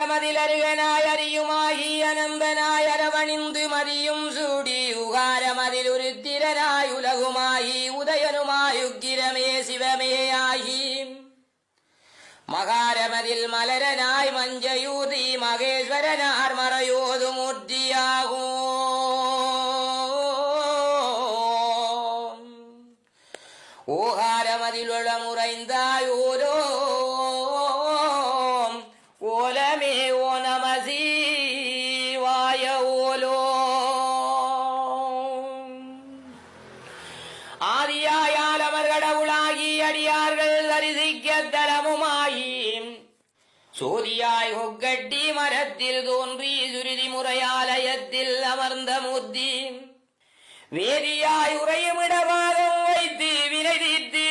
மதிலருகனாய் அறியுமாகி அனந்தனாய் அரவணிந்து மதியும் சூடி உகாரமதில் உருத்திரனாய் உலகுமாகி உதயனுமாயுக்கிரமே சிவமே ஆகி மகாரமதில் மலரனாய் மஞ்சயூதி மகேஸ்வரனார் மறையோது மூர்த்தியாகும் ஓகாரமதில் உளமுறைந்தாய் ஓரோ ஓலமே ஓ நம சிவாய ஓலோ ஆதியாயால் அமர் கடவுளாகி அடியார்கள் தரிசிக்க தலமுமாயி சோதியாய் கொக்கட்டி மரத்தில் தோன்றி சுருதி முறையாலயத்தில் அமர்ந்த மூர்த்தி வேதியாய் உறையுமிடவாதம் வைத்து வினை தீர்த்து